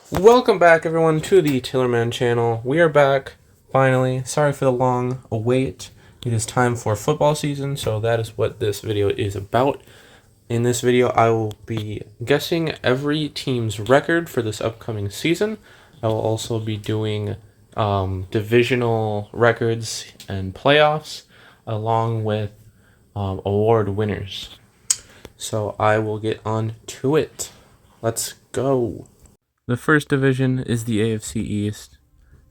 Welcome back, everyone, to the Tillerman channel. We are back, finally. Sorry for the long wait. It is time for football season, so that is what this video is about. In this video, I will be guessing every team's record for this upcoming season. I will also be doing divisional records and playoffs, along with award winners. So I will get on to it. Let's go. The first division is the AFC East,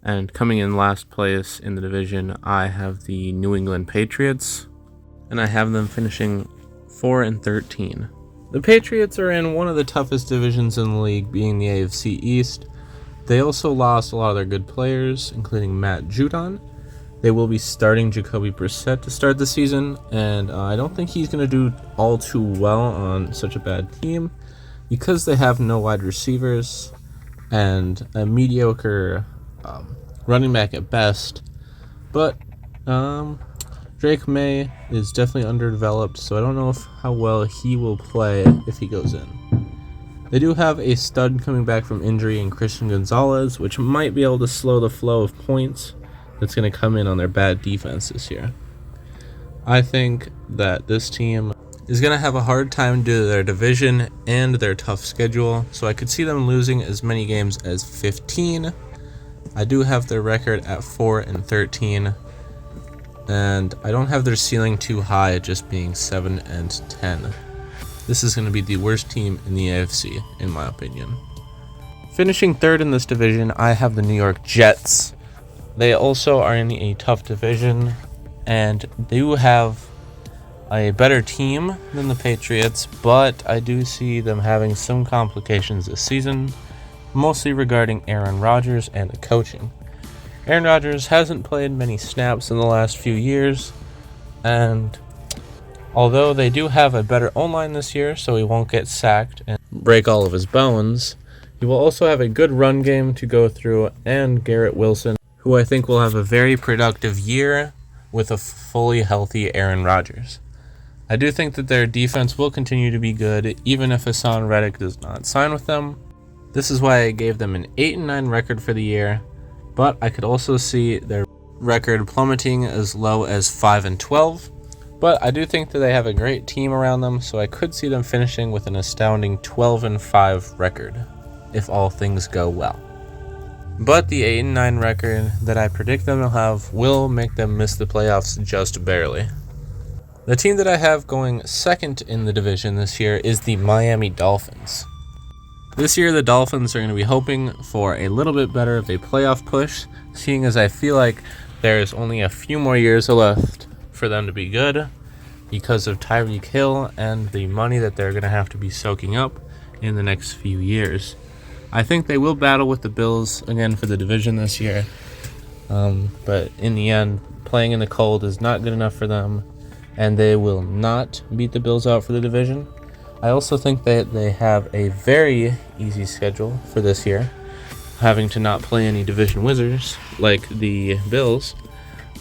and coming in last place in the division, I have the New England Patriots, and I have them finishing 4-13. The Patriots are in one of the toughest divisions in the league, being the AFC East. They also lost a lot of their good players, including Matt Judon. They will be starting Jacoby Brissett to start the season, and I don't think he's going to do all too well on such a bad team because they have no wide receivers and a mediocre running back at best. But Drake May is definitely underdeveloped, so I don't know how well he will play if he goes in. They do have a stud coming back from injury in Christian Gonzalez, which might be able to slow the flow of points that's going to come in on their bad defense this year. I think that this team is going to have a hard time due to their division and their tough schedule, so I could see them losing as many games as 15. I do have their record at 4-13, and I don't have their ceiling too high, just being 7-10. This is going to be the worst team in the AFC, in my opinion. Finishing third in this division, I have the New York Jets. They also are in a tough division, and they do have a better team than the Patriots, but I do see them having some complications this season, mostly regarding Aaron Rodgers and the coaching. Aaron Rodgers hasn't played many snaps in the last few years, and although they do have a better O-line this year, so he won't get sacked and break all of his bones, he will also have a good run game to go through, and Garrett Wilson, who I think will have a very productive year with a fully healthy Aaron Rodgers. I do think that their defense will continue to be good, even if Hassan Reddick does not sign with them. This is why I gave them an 8-9 record for the year, but I could also see their record plummeting as low as 5-12. But I do think that they have a great team around them, so I could see them finishing with an astounding 12-5 record, if all things go well. But the 8-9 record that I predict them to have will make them miss the playoffs just barely. The team that I have going second in the division this year is the Miami Dolphins. This year, the Dolphins are going to be hoping for a little bit better of a playoff push, seeing as I feel like there's only a few more years left for them to be good because of Tyreek Hill and the money that they're going to have to be soaking up in the next few years. I think they will battle with the Bills again for the division this year, but in the end, playing in the cold is not good enough for them, and they will not beat the Bills out for the division. I also think that they have a very easy schedule for this year, having to not play any division wizards like the Bills,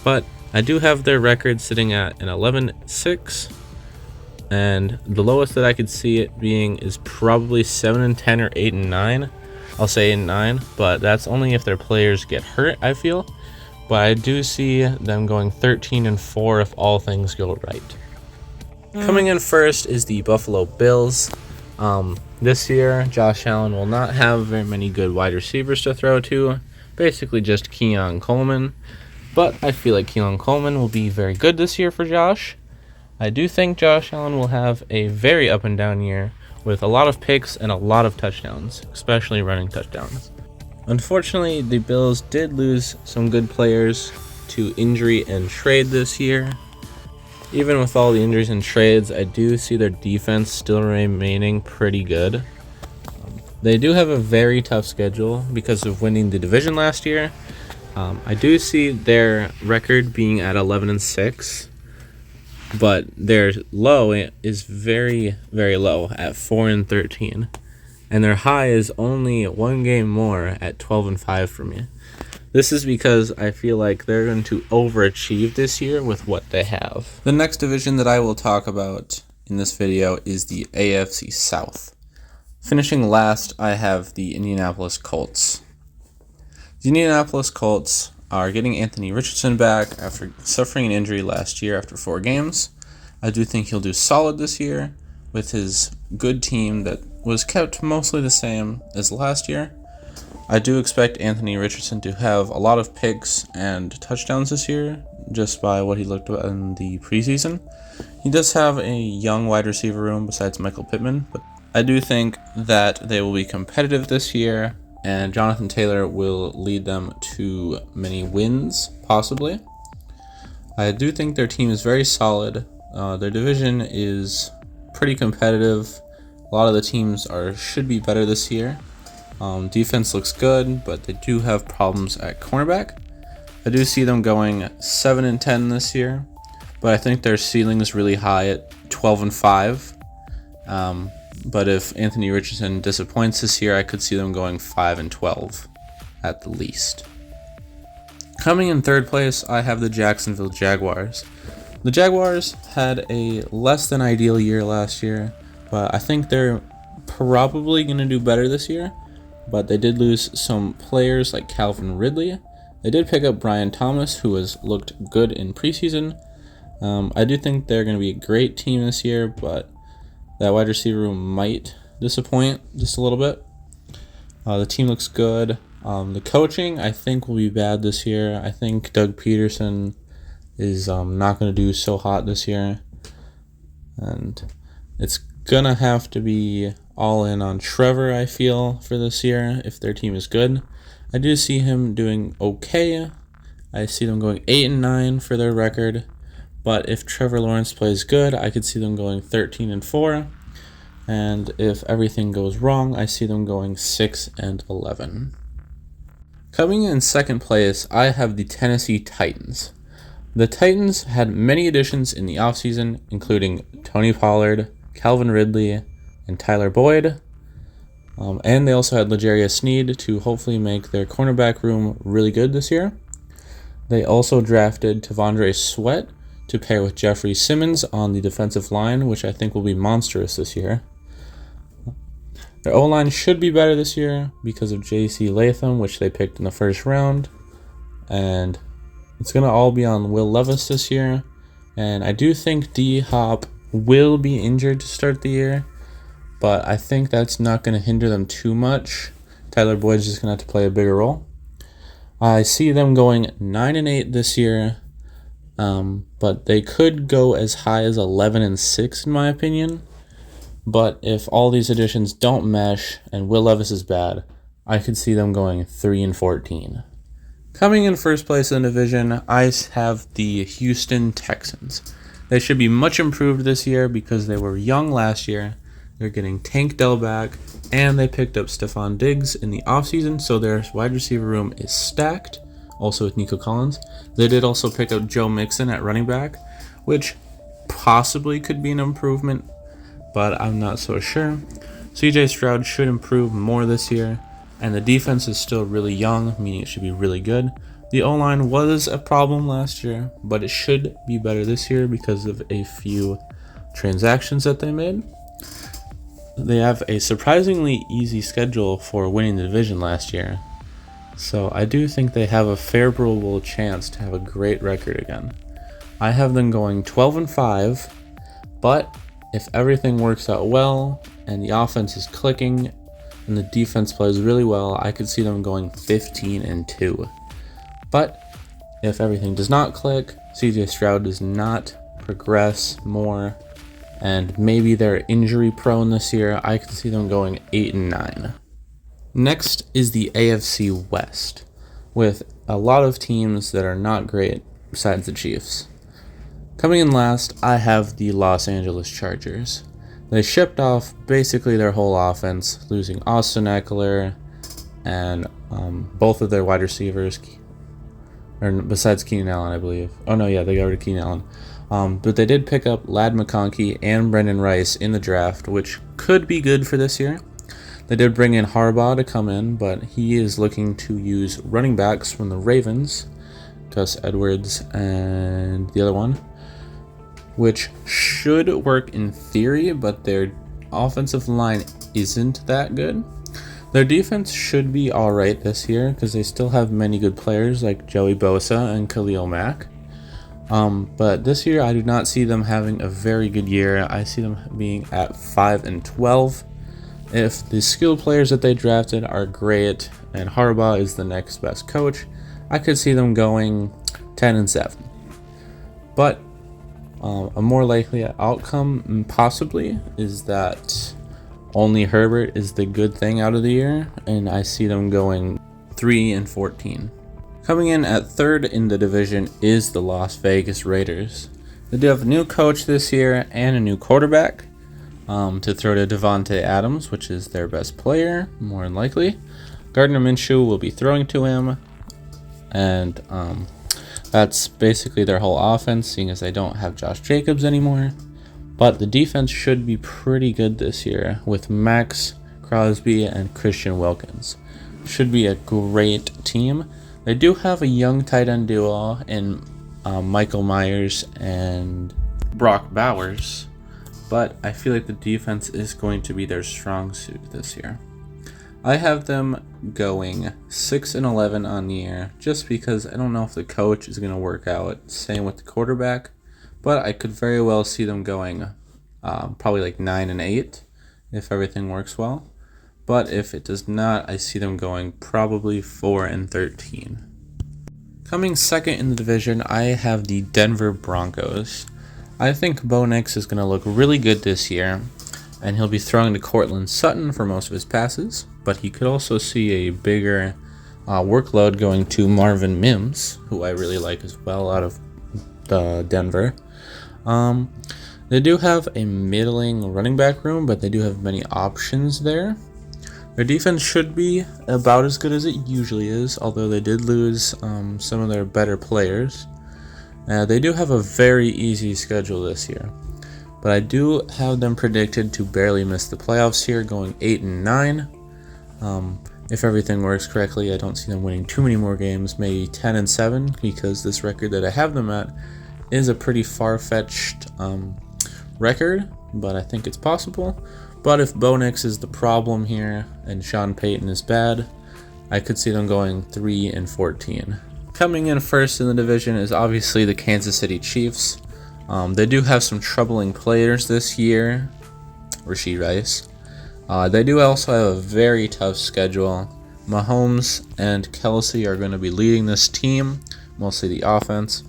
but I do have their record sitting at an 11-6, and the lowest that I could see it being is probably 7-10 or 8-9. I'll say 8-9, but that's only if their players get hurt, I feel. But I do see them going 13-4 if all things go right. Coming in first is the Buffalo Bills. This year, Josh Allen will not have very many good wide receivers to throw to, basically just Keon Coleman. But I feel like Keon Coleman will be very good this year for Josh. I do think Josh Allen will have a very up and down year with a lot of picks and a lot of touchdowns, especially running touchdowns. Unfortunately, the Bills did lose some good players to injury and trade this year. Even with all the injuries and trades, I do see their defense still remaining pretty good. They do have a very tough schedule because of winning the division last year. I do see their record being at 11-6, but their low is very, very low at 4-13. And their high is only one game more at 12-5 for me. This is because I feel like they're going to overachieve this year with what they have. The next division that I will talk about in this video is the AFC South. Finishing last, I have the Indianapolis Colts. The Indianapolis Colts are getting Anthony Richardson back after suffering an injury last year after 4 games. I do think he'll do solid this year with his good team that was kept mostly the same as last year. I do expect Anthony Richardson to have a lot of picks and touchdowns this year, just by what he looked at in the preseason. He does have a young wide receiver room besides Michael Pittman, but I do think that they will be competitive this year, and Jonathan Taylor will lead them to many wins, possibly. I do think their team is very solid. Their division is pretty competitive. A lot of the teams should be better this year. Defense looks good, but they do have problems at cornerback. I do see them going 7-10 this year, but I think their ceiling is really high at 12-5. But if Anthony Richardson disappoints this year, I could see them going 5-12 at the least. Coming in third place, I have the Jacksonville Jaguars. The Jaguars had a less than ideal year last year, but I think they're probably going to do better this year. But they did lose some players like Calvin Ridley. They did pick up Brian Thomas, who has looked good in preseason. I do think they're going to be a great team this year, but that wide receiver room might disappoint just a little bit. The team looks good. The coaching, I think, will be bad this year. I think Doug Peterson is not going to do so hot this year. And it's going to have to be all in on Trevor, I feel, for this year if their team is good. I do see him doing okay. I see them going 8-9 for their record. But if Trevor Lawrence plays good, I could see them going 13-4. And if everything goes wrong, I see them going 6-11. Coming in second place, I have the Tennessee Titans. The Titans had many additions in the offseason, including Tony Pollard, Calvin Ridley, and Tyler Boyd. And they also had L'Jarius Sneed to hopefully make their cornerback room really good this year. They also drafted T'Vondre Sweat to pair with Jeffrey Simmons on the defensive line, which I think will be monstrous this year. Their O-line should be better this year because of J.C. Latham, which they picked in the first round. And it's going to all be on Will Levis this year. And I do think D-Hop will be injured to start the year, but I think that's not going to hinder them too much. Tyler Boyd's just going to have to play a bigger role. I see them going 9-8 this year, but they could go as high as 11-6 in my opinion. But if all these additions don't mesh and Will Levis is bad, I could see them going 3-14. Coming in first place in the division, I have the Houston Texans. They should be much improved this year because they were young last year. They're getting Tank Dell back, and they picked up Stephon Diggs in the offseason, so their wide receiver room is stacked, also with Nico Collins. They did also pick up Joe Mixon at running back, which possibly could be an improvement, but I'm not so sure. CJ Stroud should improve more this year, and the defense is still really young, meaning it should be really good. The O-line was a problem last year, but it should be better this year because of a few transactions that they made. They have a surprisingly easy schedule for winning the division last year, so I do think they have a favorable chance to have a great record again. I have them going 12-5, but if everything works out well and the offense is clicking and the defense plays really well, I could see them going 15-2. But if everything does not click, CJ Stroud does not progress more, and maybe they're injury prone this year, I could see them going 8-9. Next is the AFC West, with a lot of teams that are not great besides the Chiefs. Coming in last, I have the Los Angeles Chargers. They shipped off basically their whole offense, losing Austin Eckler and both of their wide receivers, or besides Keenan Allen, I believe. Oh no, yeah, they got rid of Keenan Allen. But they did pick up Lad McConkey and Brendan Rice in the draft, which could be good for this year. They did bring in Harbaugh to come in, but he is looking to use running backs from the Ravens, Gus Edwards and the other one, which should work in theory, but they're offensive line isn't that good. Their defense should be alright this year because they still have many good players like Joey Bosa and Khalil Mack. But this year I do not see them having a very good year. I see them being at 5-12. If the skilled players that they drafted are great and Harbaugh is the next best coach, I could see them going 10-7. But a more likely outcome possibly is that only Herbert is the good thing out of the year, and I see them going 3-14. Coming in at third in the division is the Las Vegas Raiders. They do have a new coach this year and a new quarterback to throw to Devontae Adams, which is their best player, more than likely. Gardner Minshew will be throwing to him, and that's basically their whole offense, seeing as they don't have Josh Jacobs anymore. But the defense should be pretty good this year with Max Crosby and Christian Wilkins. Should be a great team. They do have a young tight end duo in Michael Myers and Brock Bowers, but I feel like the defense is going to be their strong suit this year. I have them going 6-11 on the year just because I don't know if the coach is going to work out. Same with the quarterback. But I could very well see them going probably like 9-8 if everything works well. But if it does not, I see them going probably 4-13. Coming second in the division, I have the Denver Broncos. I think Bo Nix is going to look really good this year, and he'll be throwing to Cortland Sutton for most of his passes. But he could also see a bigger workload going to Marvin Mims, who I really like as well out of Denver. They do have a middling running back room, but they do have many options there. Their defense should be about as good as it usually is, although they did lose some of their better players. They do have a very easy schedule this year, but I do have them predicted to barely miss the playoffs here, going 8-9. If everything works correctly, I don't see them winning too many more games, maybe 10-7, because this record that I have them at is a pretty far-fetched record, but I think it's possible. But if Bo Nix is the problem here and Sean Payton is bad, I could see them going 3-14. Coming in first in the division is obviously the Kansas City Chiefs. They do have some troubling players this year. Rashee Rice. They do also have a very tough schedule. Mahomes and Kelsey are going to be leading this team, mostly the offense.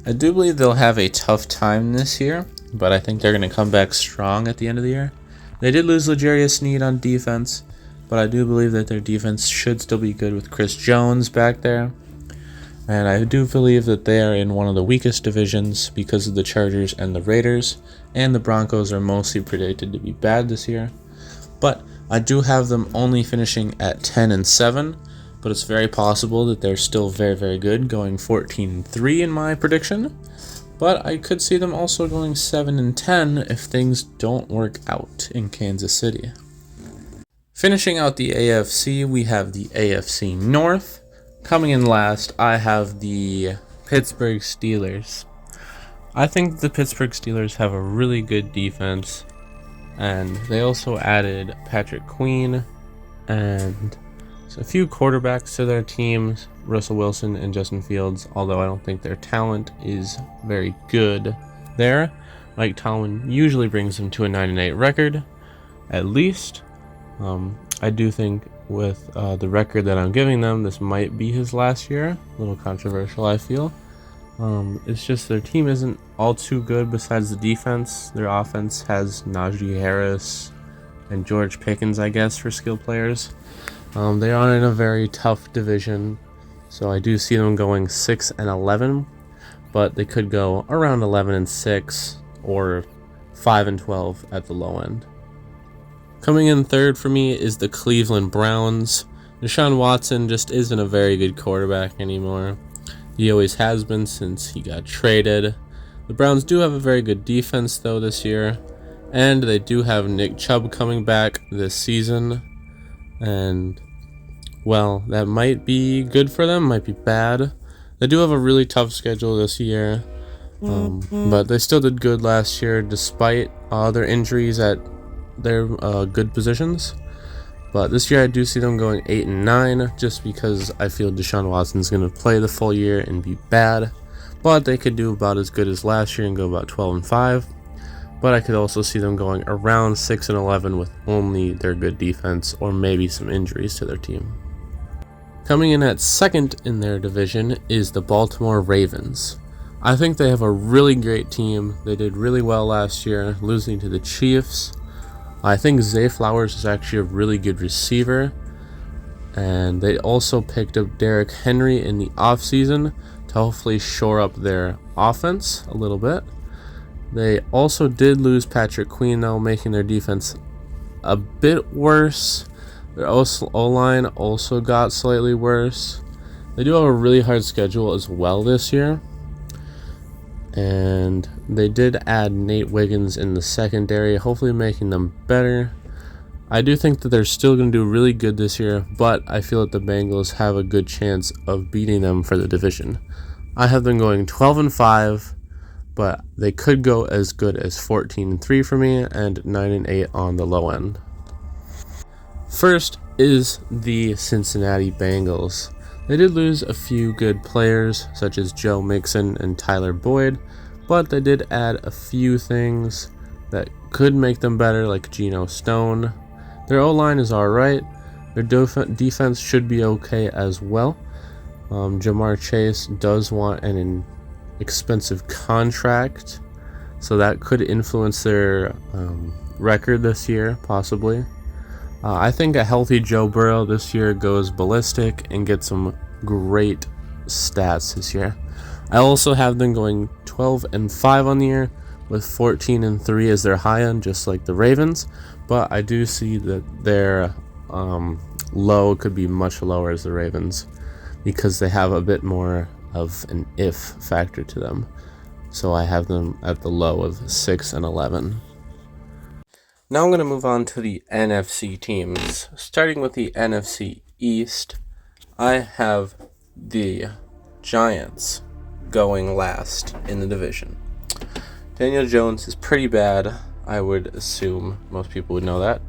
I do believe they'll have a tough time this year, but I think they're going to come back strong at the end of the year. They did lose L'Jarius Sneed on defense, but I do believe that their defense should still be good with Chris Jones back there. And I do believe that they are in one of the weakest divisions because of the Chargers and the Raiders, and the Broncos are mostly predicted to be bad this year. But I do have them only finishing at 10-7. But it's very possible that they're still very, very good, going 14-3 in my prediction. But I could see them also going 7-10 if things don't work out in Kansas City. Finishing out the AFC, we have the AFC North. Coming in last, I have the Pittsburgh Steelers. I think the Pittsburgh Steelers have a really good defense, and they also added Patrick Queen and a few quarterbacks to their teams, Russell Wilson and Justin Fields, although I don't think their talent is very good there. Mike Tomlin usually brings them to a 9-8 record, at least. I do think with the record that I'm giving them, this might be his last year. A little controversial, I feel. It's just their team isn't all too good besides the defense. Their offense has Najee Harris and George Pickens, I guess, for skill players. They are in a very tough division, so I do see them going 6-11, but they could go around 11-6 or 5-12 at the low end. Coming in third for me is the Cleveland Browns. Deshaun Watson just isn't a very good quarterback anymore. He always has been since he got traded. The Browns do have a very good defense though this year, and they do have Nick Chubb coming back this season. And, well, that might be good for them, might be bad. They do have a really tough schedule this year. But they still did good last year despite their injuries at their good positions. But this year I do see them going 8-9 just because I feel Deshaun Watson's going to play the full year and be bad. But they could do about as good as last year and go about 12-5. But I could also see them going around 6-11 with only their good defense or maybe some injuries to their team. Coming in at second in their division is the Baltimore Ravens. I think they have a really great team. They did really well last year, losing to the Chiefs. I think Zay Flowers is actually a really good receiver. And they also picked up Derrick Henry in the offseason to hopefully shore up their offense a little bit. They also did lose Patrick Queen, though, making their defense a bit worse. Their O-line also got slightly worse. They do have a really hard schedule as well this year. And they did add Nate Wiggins in the secondary, hopefully making them better. I do think that they're still going to do really good this year, but I feel that the Bengals have a good chance of beating them for the division. I have them going 12-5, but they could go as good as 14-3 for me and 9-8 on the low end. First is the Cincinnati Bengals. They did lose a few good players, such as Joe Mixon and Tyler Boyd, but they did add a few things that could make them better, like Geno Stone. Their O-line is alright. Their defense should be okay as well. Jamar Chase does want an expensive contract, so that could influence their record this year, possibly. I think a healthy Joe Burrow this year goes ballistic and gets some great stats this year. I also have them going 12-5 on the year, with 14-3 as their high end, just like the Ravens. But I do see that their low could be much lower as the Ravens, because they have a bit more of an if factor to them. So I have them at the low of 6-11. Now I'm going to move on to the NFC teams. Starting with the NFC East, I have the Giants going last in the division. Daniel Jones is pretty bad. I would assume most people would know that.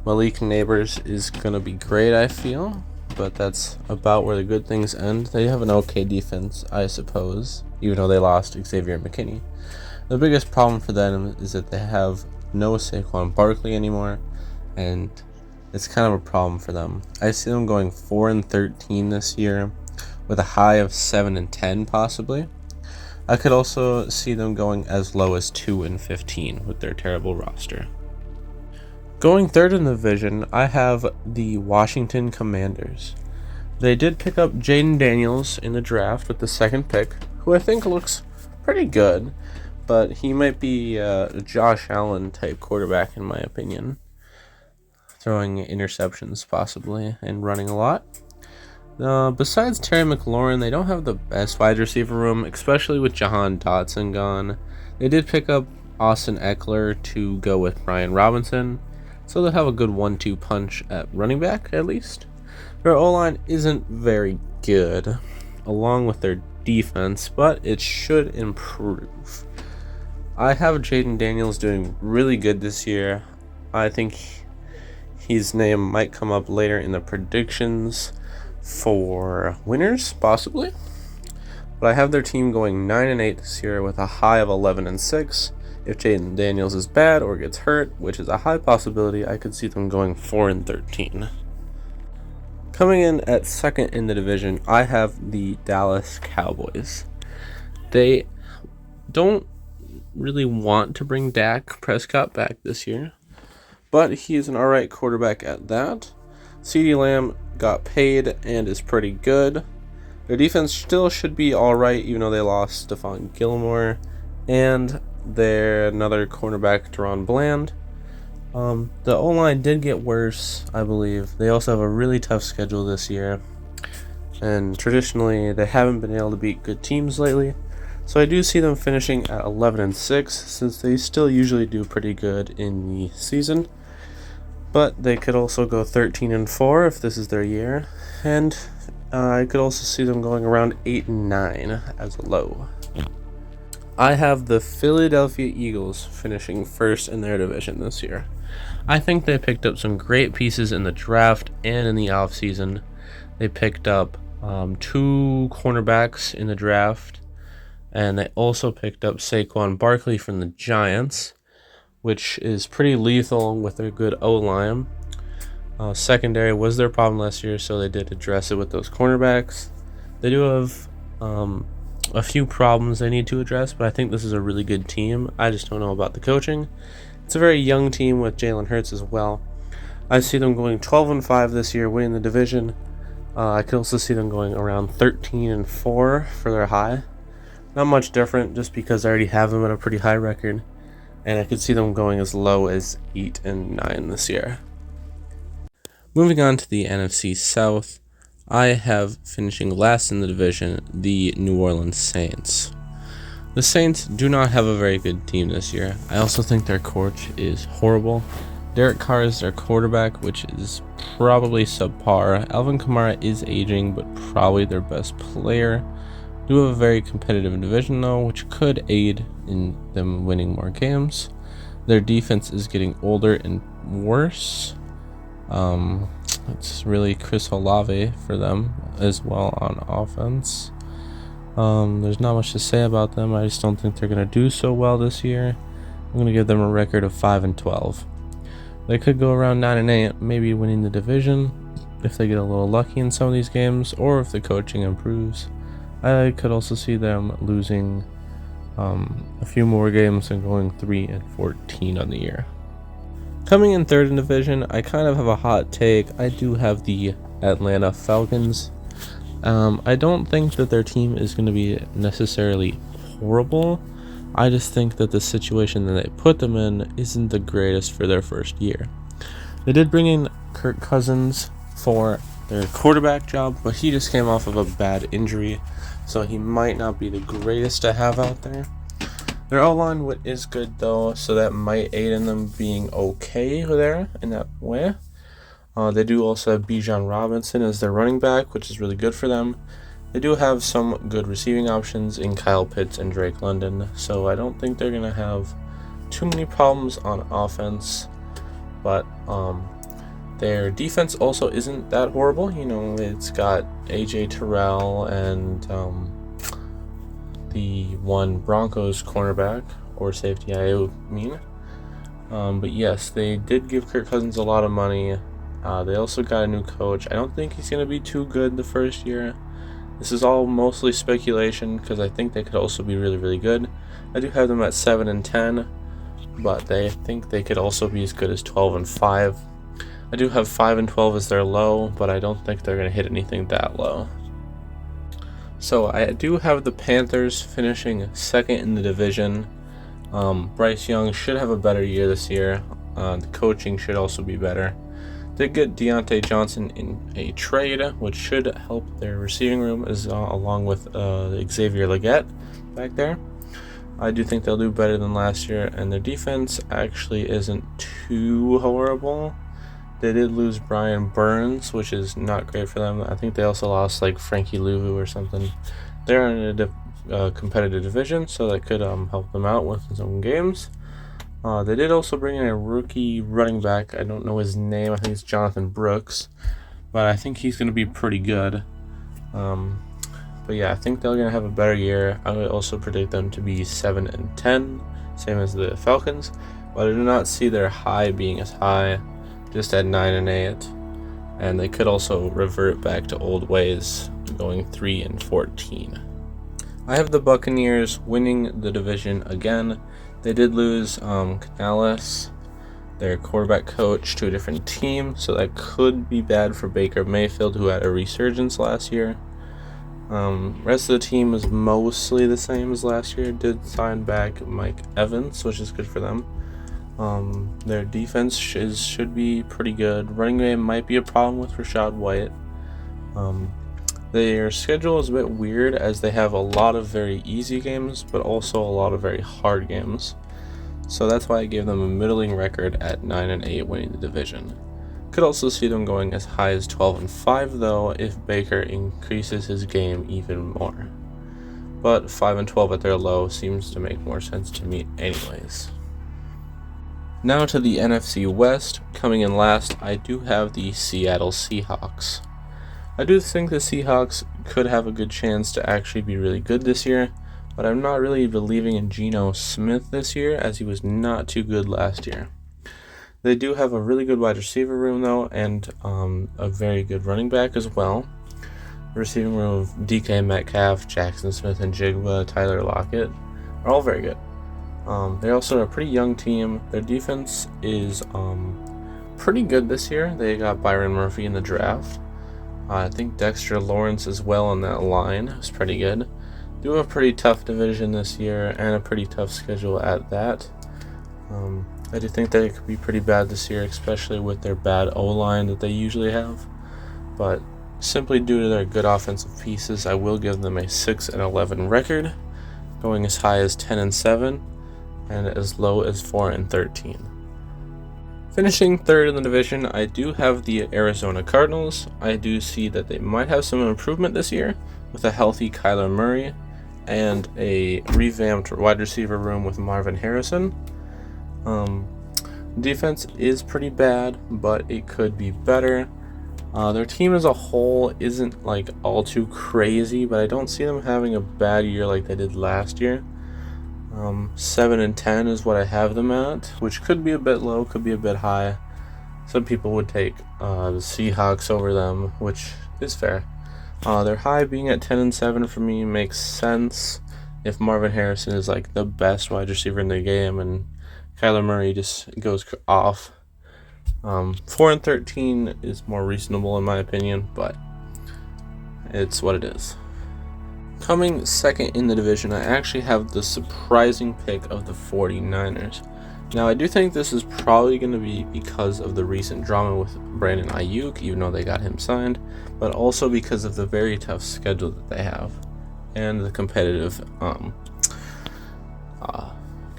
Malik Neighbors is going to be great, I feel, but that's about where the good things end. They have an okay defense, I suppose, even though they lost Xavier McKinney. The biggest problem for them is that they have no Saquon Barkley anymore, and it's kind of a problem for them. I see them going 4-13 this year, with a high of 7-10 possibly. I could also see them going as low as 2-15 with their terrible roster. Going third in the division, I have the Washington Commanders. They did pick up Jaden Daniels in the draft with the second pick, who I think looks pretty good, but he might be a Josh Allen type quarterback in my opinion. Throwing interceptions possibly and running a lot. Besides Terry McLaurin, they don't have the best wide receiver room, especially with Jahan Dotson gone. They did pick up Austin Eckler to go with Brian Robinson, so they'll have a good 1-2 punch at running back at least. Their O-line isn't very good, along with their defense, but it should improve. I have Jaden Daniels doing really good this year. I think his name might come up later in the predictions for winners, possibly. But I have their team going 9-8 this year with a high of 11-6. If Jaden Daniels is bad or gets hurt, which is a high possibility, I could see them going 4-13. Coming in at second in the division, I have the Dallas Cowboys. They don't really want to bring Dak Prescott back this year, but he is an alright quarterback at that. CeeDee Lamb got paid and is pretty good. Their defense still should be alright, even though they lost Stephon Gilmore and their another cornerback, Deron Bland. The O-line did get worse, I believe. They also have a really tough schedule this year, and traditionally they haven't been able to beat good teams lately. So I do see them finishing at 11-6, since they still usually do pretty good in the season. But they could also go 13-4 if this is their year, and I could also see them going around 8-9 as a low. I have the Philadelphia Eagles finishing first in their division this year. I think they picked up some great pieces in the draft and in the offseason. They picked up 2 cornerbacks in the draft, and they also picked up Saquon Barkley from the Giants, which is pretty lethal with their good O-line. Secondary was their problem last year, so they did address it with those cornerbacks. They do have a few problems they need to address, but I think this is a really good team. I just don't know about the coaching. It's a very young team with Jalen Hurts as well. I see them going 12-5 this year, winning the division. I could also see them going around 13-4 for their high. Not much different, just because I already have them at a pretty high record, and I could see them going as low as 8-9 this year. Moving on to the NFC South, I have finishing last in the division the New Orleans Saints. The Saints do not have a very good team this year. I also think their coach is horrible. Derek Carr is their quarterback, which is probably subpar. Alvin Kamara is aging, but probably their best player. Do have a very competitive division though, which could aid in them winning more games. Their defense is getting older and worse. It's really Chris Olave for them as well on offense. There's not much to say about them. I just don't think they're going to do so well this year. I'm going to give them a record of 5-12. They could go around 9-8, maybe winning the division if they get a little lucky in some of these games, or if the coaching improves. I could also see them losing a few more games and going 3-14 on the year. Coming in third in division, I kind of have a hot take. I do have the Atlanta Falcons. I don't think that their team is going to be necessarily horrible. I just think that the situation that they put them in isn't the greatest for their first year. They did bring in Kirk Cousins for their quarterback job, but he just came off of a bad injury, so he might not be the greatest to have out there. Their O-line is good though, so that might aid in them being okay there in that way. They do also have Bijan Robinson as their running back, which is really good for them. They do have some good receiving options in Kyle Pitts and Drake London, so I don't think they're going to have too many problems on offense. But their defense also isn't that horrible. You know, it's got AJ Terrell and the one Broncos cornerback, or safety, I mean. But yes, they did give Kirk Cousins a lot of money. They also got a new coach. I don't think he's going to be too good the first year. This is all mostly speculation, because I think they could also be really, really good. I do have them at 7-10, but they think they could also be as good as 12-5. I do have 5-12 as their low, but I don't think they're going to hit anything that low. So I do have the Panthers finishing second in the division. Bryce Young should have a better year this year. The coaching should also be better. They get Deontay Johnson in a trade, which should help their receiving room, along with Xavier Legette back there. I do think they'll do better than last year, and their defense actually isn't too horrible. They did lose Brian Burns, which is not great for them. I think they also lost like Frankie Louvu or something. They're in a competitive division, so that could help them out with some games. They did also bring in a rookie running back. I don't know his name. I think it's Jonathan Brooks, but I think he's going to be pretty good. But yeah, I think they're going to have a better year. I would also predict them to be 7-10, same as the Falcons, but I do not see their high being as high, just at 9-8. And they could also revert back to old ways, going 3-14. I have the Buccaneers winning the division again. They did lose Canales, their quarterback coach, to a different team, so that could be bad for Baker Mayfield, who had a resurgence last year. Rest of the team was mostly the same as last year. Did sign back Mike Evans, which is good for them. Their defense should be pretty good. Running game might be a problem with Rachaad White. Their schedule is a bit weird, as they have a lot of very easy games, but also a lot of very hard games. So that's why I gave them a middling record at 9-8, winning the division. Could also see them going as high as 12-5 though, if Baker increases his game even more. but 5-12 at their low seems to make more sense to me anyways. Now to the NFC West. Coming in last, I do have the Seattle Seahawks. I do think the Seahawks could have a good chance to actually be really good this year, but I'm not really believing in Geno Smith this year, as he was not too good last year. They do have a really good wide receiver room, though, and a very good running back as well. The receiving room of DK Metcalf, Jackson Smith and Jigba, Tyler Lockett are all very good. They're also a pretty young team. Their defense is pretty good this year. They got Byron Murphy in the draft. I think Dexter Lawrence as well on that line is pretty good. Do have a pretty tough division this year and a pretty tough schedule at that. I do think they could be pretty bad this year, especially with their bad O-line that they usually have. But simply due to their good offensive pieces, I will give them a 6-11 record, going as high as 10-7 and as low as 4-13. Finishing third in the division, I do have the Arizona Cardinals. I do see that they might have some improvement this year with a healthy Kyler Murray and a revamped wide receiver room with Marvin Harrison. Defense is pretty bad, but it could be better. Their team as a whole isn't like all too crazy, but I don't see them having a bad year like they did last year. 7-10 is what I have them at, which could be a bit low, could be a bit high. Some people would take the Seahawks over them, which is fair. Their high being at 10-7 for me makes sense if Marvin Harrison is like the best wide receiver in the game and Kyler Murray just goes off. 4-13 is more reasonable in my opinion, but it's what it is. Coming second in the division, I actually have the surprising pick of the 49ers. Now, I do think this is probably going to be because of the recent drama with Brandon Ayuk, even though they got him signed, but also because of the very tough schedule that they have and the competitive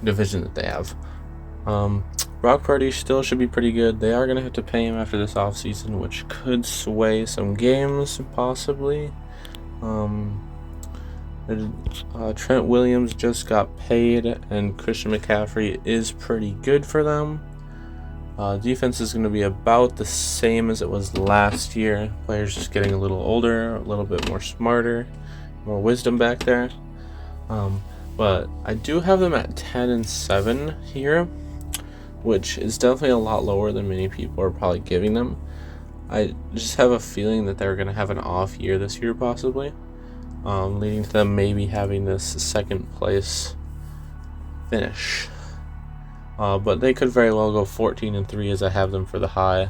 division that they have. Brock Purdy still should be pretty good. They are going to have to pay him after this offseason, which could sway some games, possibly. Trent Williams just got paid, and Christian McCaffrey is pretty good for them. Defense is going to be about the same as it was last year. Players just getting a little older, a little bit more smarter, more wisdom back there. But I do have them at 10-7 here, which is definitely a lot lower than many people are probably giving them. I just have a feeling that they're going to have an off year this year, possibly. Leading to them maybe having this second place finish. But they could very well go 14-3 as I have them for the high.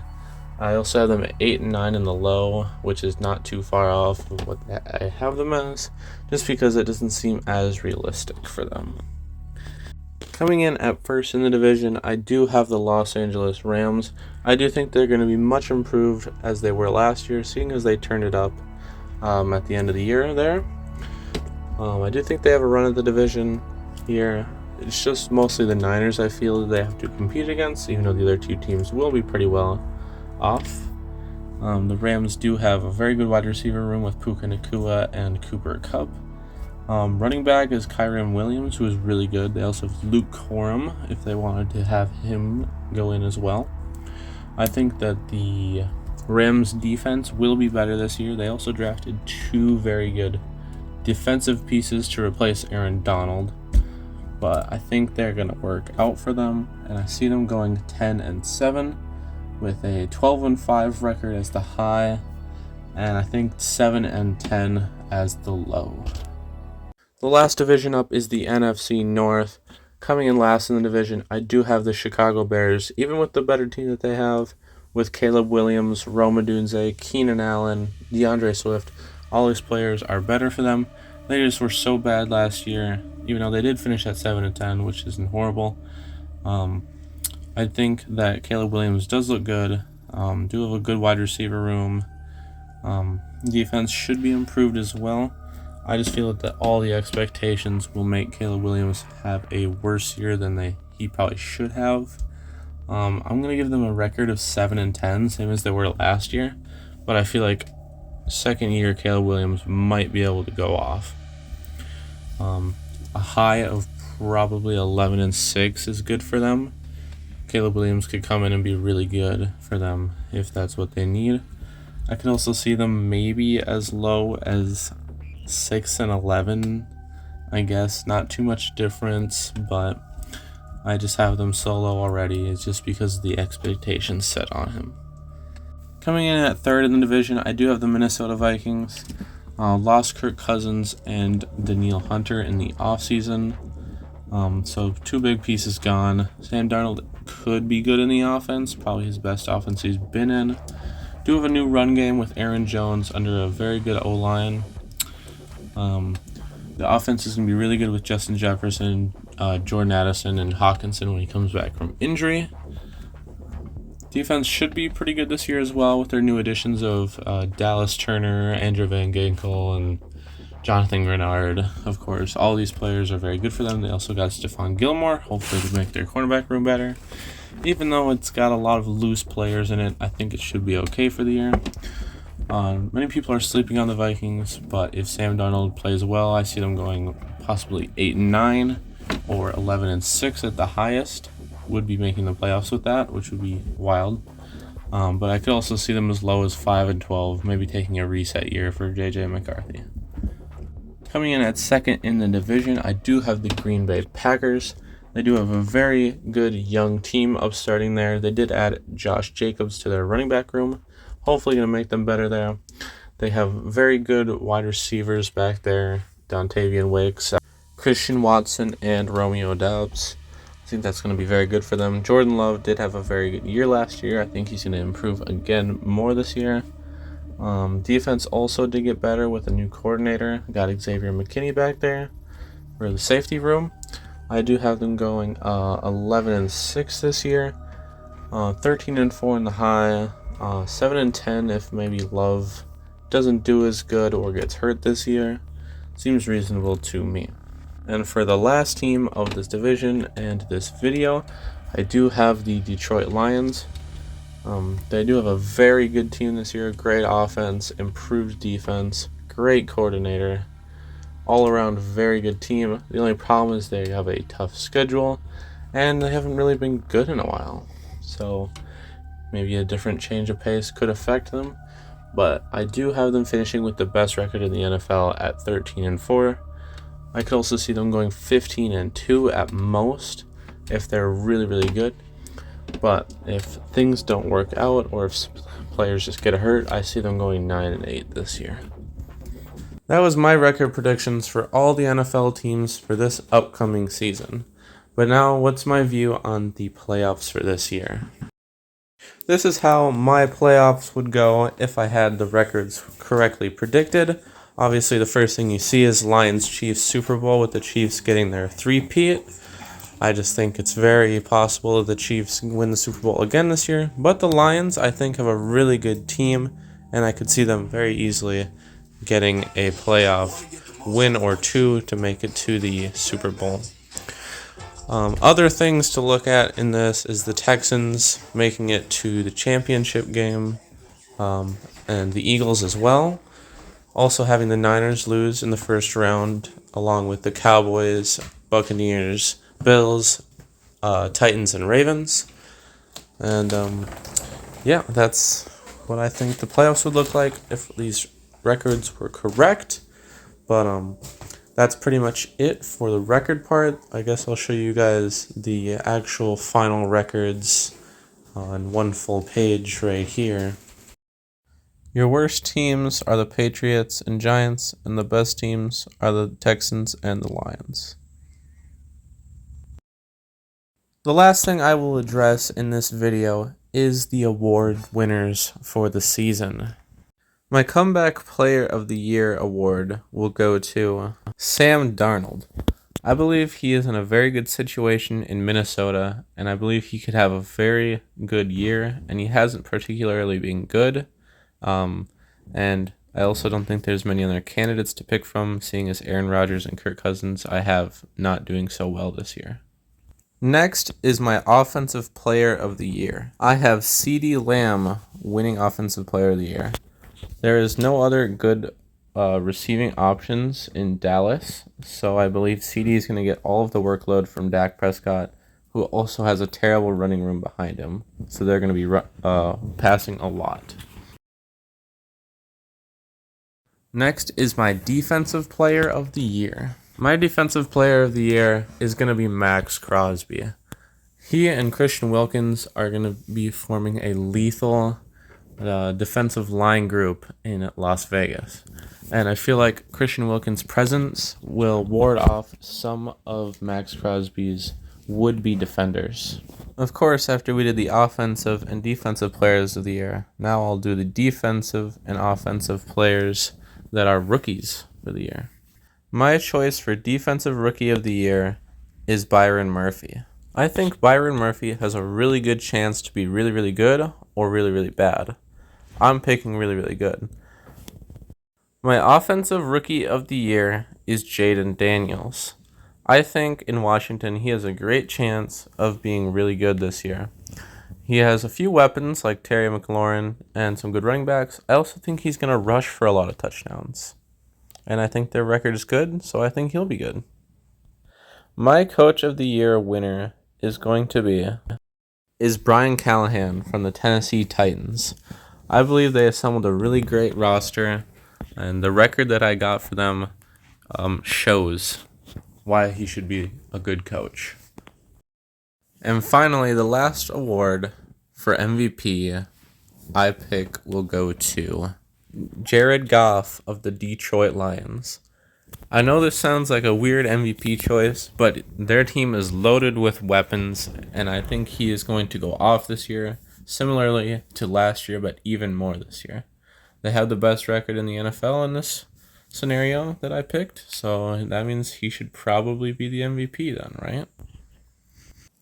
I also have them at 8-9 in the low, which is not too far off of what I have them as, just because it doesn't seem as realistic for them. Coming in at first in the division, I do have the Los Angeles Rams. I do think they're going to be much improved as they were last year, seeing as they turned it up at the end of the year there. I do think they have a run at the division here. It's just mostly the Niners I feel that they have to compete against, even though the other two teams will be pretty well off. The Rams do have a very good wide receiver room with Puka Nacua and Cooper Kupp. Running back is Kyren Williams, who is really good. They also have Luke Corum, if they wanted to have him go in as well. I think that the Rams defense will be better this year. They also drafted two very good defensive pieces to replace Aaron Donald, but I think they're going to work out for them, and I see them going 10-7 with a 12-5 record as the high, and I think 7-10 as the low. The last division up is the NFC North. Coming in last in the division, I do have the Chicago Bears, even with the better team that they have, with Caleb Williams, Rome Odunze, Keenan Allen, DeAndre Swift. All these players are better for them. They just were so bad last year, even though they did finish at 7-10, which isn't horrible. I think that Caleb Williams does look good. Do have a good wide receiver room. Defense should be improved as well. I just feel that all the expectations will make Caleb Williams have a worse year than he probably should have. I'm going to give them a record of 7-10, same as they were last year. But I feel like second year Caleb Williams might be able to go off. A high of probably 11-6 is good for them. Caleb Williams could come in and be really good for them if that's what they need. I could also see them maybe as low as 6-11. I guess not too much difference, but I just have them so low already. It's just because of the expectations set on him. Coming in at third in the division, I do have the Minnesota Vikings. Lost Kirk Cousins and Danielle Hunter in the offseason. So two big pieces gone. Sam Darnold could be good in the offense, probably his best offense he's been in. Do have a new run game with Aaron Jones under a very good O-line. The offense is going to be really good with Justin Jefferson, Jordan Addison, and Hawkinson when he comes back from injury. Defense should be pretty good this year as well with their new additions of Dallas Turner, Andrew Van Ginkel, and Jonathan Grenard. Of course, all these players are very good for them. They also got Stephon Gilmore. Hopefully to make their cornerback room better. Even though it's got a lot of loose players in it, I think it should be okay for the year. Many people are sleeping on the Vikings, but if Sam Darnold plays well, I see them going possibly 8-9 or 11-6 at the highest. Would be making the playoffs with that, which would be wild. But I could also see them as low as 5-12, maybe taking a reset year for J.J. McCarthy. Coming in at second in the division, I do have the Green Bay Packers. They do have a very good young team upstarting there. They did add Josh Jacobs to their running back room. Hopefully going to make them better there. They have very good wide receivers back there. Dontavian Wicks, Christian Watson, and Romeo Doubs. I think that's going to be very good for them. Jordan Love did have a very good year last year. I think he's going to improve again more this year. Defense also did get better with a new coordinator. Got Xavier McKinney back there for the safety room. I do have them going 11-6 this year. 13-4 in the high. 7-10 if maybe Love doesn't do as good or gets hurt this year. Seems reasonable to me. And for the last team of this division and this video, I do have the Detroit Lions. They do have a very good team this year. Great offense, improved defense, great coordinator. All around very good team. The only problem is they have a tough schedule, and they haven't really been good in a while. So maybe a different change of pace could affect them. But I do have them finishing with the best record in the NFL at 13-4. I could also see them going 15-2 at most if they're really, really good. But if things don't work out or if players just get hurt, I see them going 9-8 this year. That was my record predictions for all the NFL teams for this upcoming season. But now, what's my view on the playoffs for this year? This is how my playoffs would go if I had the records correctly predicted. Obviously, the first thing you see is Lions-Chiefs Super Bowl with the Chiefs getting their three-peat. I just think it's very possible that the Chiefs win the Super Bowl again this year. But the Lions, I think, have a really good team, and I could see them very easily getting a playoff win or two to make it to the Super Bowl. Other things to look at in this is the Texans making it to the championship game, and the Eagles as well. Also having the Niners lose in the first round, along with the Cowboys, Buccaneers, Bills, Titans, and Ravens. And yeah, that's what I think the playoffs would look like if these records were correct. But that's pretty much it for the record part. I guess I'll show you guys the actual final records on one full page right here. Your worst teams are the Patriots and Giants, and the best teams are the Texans and the Lions. The last thing I will address in this video is the award winners for the season. My Comeback Player of the Year award will go to Sam Darnold. I believe he is in a very good situation in Minnesota, and I believe he could have a very good year, and he hasn't particularly been good. And I also don't think there's many other candidates to pick from, seeing as Aaron Rodgers and Kirk Cousins I have not doing so well this year. Next is my Offensive Player of the Year. I have CeeDee Lamb winning Offensive Player of the Year. There is no other good receiving options in Dallas, so I believe CD is going to get all of the workload from Dak Prescott, who also has a terrible running room behind him. So they're going to be passing a lot. Next is my defensive player of the year. My defensive player of the year is going to be Max Crosby. He and Christian Wilkins are going to be forming a lethal defensive line group in Las Vegas. And I feel like Christian Wilkins' presence will ward off some of Max Crosby's would-be defenders. Of course, after we did the offensive and defensive players of the year, now I'll do the defensive and offensive players that are rookies for the year. My choice for defensive rookie of the year is Byron Murphy. I think Byron Murphy has a really good chance to be really, really good or really, really bad. I'm picking really, really good. My offensive rookie of the year is Jaden Daniels. I think in Washington he has a great chance of being really good this year. He has a few weapons like Terry McLaurin and some good running backs. I also think he's going to rush for a lot of touchdowns. And I think their record is good, so I think he'll be good. My coach of the year winner is going to be Brian Callahan from the Tennessee Titans. I believe they assembled a really great roster, and the record that I got for them shows why he should be a good coach. And finally, the last award for MVP I pick will go to Jared Goff of the Detroit Lions. I know this sounds like a weird MVP choice, but their team is loaded with weapons, and I think he is going to go off this year, similarly to last year, but even more this year. They have the best record in the NFL in this scenario that I picked, so that means he should probably be the MVP then, right?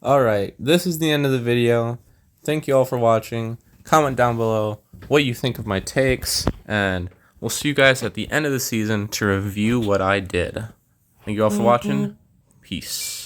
Alright, this is the end of the video. Thank you all for watching. Comment down below what you think of my takes, and we'll see you guys at the end of the season to review what I did. Thank you all for watching. Peace.